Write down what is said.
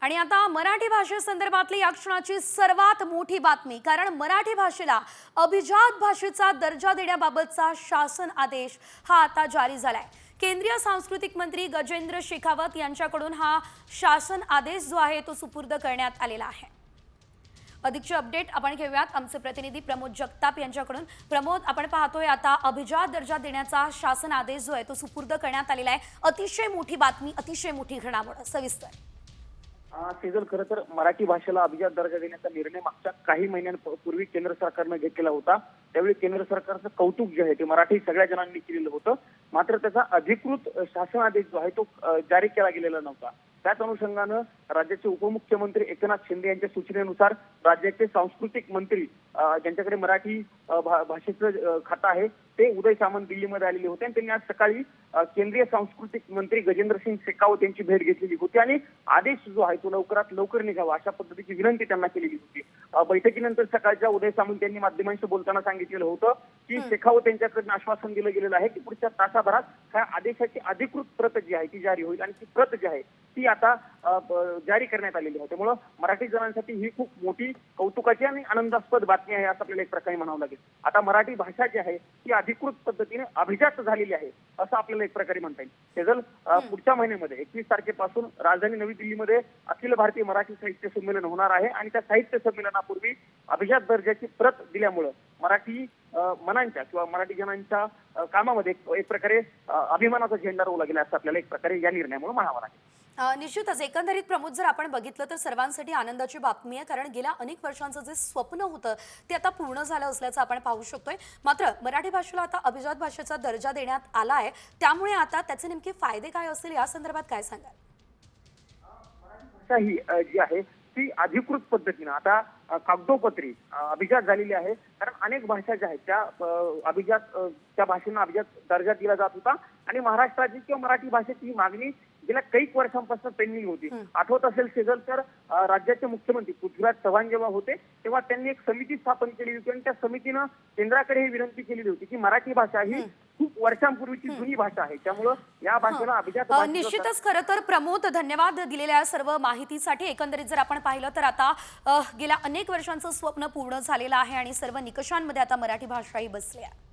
आणि आता मराठी भाषेसंदर्भातली या क्षणाची सर्वात मोठी बातमी, कारण मराठी भाषेला अभिजात भाषेचा दर्जा देण्याबाबतचा शासन आदेश हा आता जारी झालाय। केंद्रीय सांस्कृतिक मंत्री गजेंद्र शेखावत यांच्याकडून हा शासन आदेश जो आहे तो सुपूर्द करण्यात आलेला आहे। अधिकचे अपडेट आपण घेऊयात आमचे प्रतिनिधी प्रमोद जगताप यांच्याकडून। प्रमोद, आपण पाहतोय आता अभिजात दर्जा देण्याचा शासन आदेश जो आहे तो सुपूर्द करण्यात आलेला आहे। अतिशय मोठी बातमी, अतिशय मोठी घडामोड, सविस्तर। सेजल, खरं तर मराठी भाषेला अभिजात दर्जा देण्याचा निर्णय मागच्या काही महिन्यांपूर्वी केंद्र सरकारने घेतलेला होता। त्यावेळी केंद्र सरकारचं कौतुक जे आहे ते मराठी सगळ्या जणांनी केलेलं होतं। मात्र त्याचा अधिकृत शासन आदेश जो आहे तो जारी केला गेलेला नव्हता। त्याच अनुषंगानं राज्याचे उपमुख्यमंत्री एकनाथ शिंदे यांच्या सूचनेनुसार राज्याचे सांस्कृतिक मंत्री ज्यांच्याकडे मराठी भाषेचं खातं आहे ते उदय सामंत दिल्लीमध्ये आलेले होते आणि त्यांनी आज सकाळी केंद्रीय सांस्कृतिक मंत्री गजेंद्र सिंग शेखावत यांची भेट घेतलेली होती आणि आदेश जो आहे तो लवकरात लवकर निघावा अशा पद्धतीची विनंती त्यांना केलेली होती। बैठकीनंतर सकाळच्या उदय सामंत यांनी माध्यमांशी बोलताना सांगितलेलं होतं की शेखावत यांच्याकडून आश्वासन दिलं गेलेलं आहे की पुढच्या तासाभरात ह्या आदेशाची अधिकृत प्रत जी आहे ती जारी होईल आणि ती प्रत जी आहे ती आता जारी करण्यात आलेली आहे। त्यामुळे मराठी जणांसाठी ही खूप मोठी कौतुकाची आणि आनंदास्पद बातमी आहे असं आपल्याला एक प्रकारे म्हणावं लागेल। आता मराठी भाषा जी आहे ती अधिकृत पद्धतीने अभिजात झालेली आहे असं आपल्याला एक प्रकारे म्हणता येईल। सेजल, पुढच्या महिन्यामध्ये 21 तारखेपासून राजधानी नवी दिल्लीमध्ये अखिल भारतीय मराठी साहित्य संमेलन होणार आहे आणि त्या साहित्य संमेलनापूर्वी अभिजात दर्जाची प्रत दिल्यामुळे मराठी मनांच्या किंवा मराठी जनांच्या कामामध्ये एक प्रकारे अभिमानाचा झेंडा रोवला गेला असं आपल्याला एक प्रकारे या निर्णयामुळे म्हणावं लागेल। निश्चितच एकंदरीत प्रमोद, जर आपण बघितलं तर सर्वांसाठी आनंदाची बातमी आहे, कारण गेल्या अनेक वर्षांचं जे स्वप्न होतं ते आता पूर्ण झालं असल्याचं आपण पाहू शकतोय। मात्र मराठी भाषेला आता अभिजात भाषेचा दर्जा देण्यात आला आहे, त्यामुळे आता त्याचे नेमके फायदे काय असतील या संदर्भात काय सांगाल? मराठी भाषा ही जी आहे ती अधिकृत पद्धतीने आता कागदोपत्री अभिजात झालेली आहे, कारण अनेक भाषा ज्या आहेत त्या त्या भाषेला अभिजात दर्जा दिला जात होता आणि महाराष्ट्राची किंवा मराठी भाषेची ही मागणी गेल्या काही वर्षांपासून पेंडिंग होती। आठवत असेल सेजल तर राज्याचे मुख्यमंत्री पृथ्वीराज चव्हाण जेव्हा होते तेव्हा त्यांनी एक समिती स्थापन केली होती आणि त्या समितीनं केंद्राकडे ही विनंती केलेली होती की मराठी भाषा ही खूप वर्षांपूर्वीची जुनी भाषा आहे, त्यामुळे या भाषेला अभिजात निश्चितच। खरं तर प्रमोद, धन्यवाद दिलेल्या सर्व माहितीसाठी। एकंदरीत जर आपण पाहिलं तर आता गेल्या अनेक वर्षांचं स्वप्न पूर्ण झालेलं आहे आणि सर्व निकषांमध्ये आता मराठी भाषा ही बसली आहे।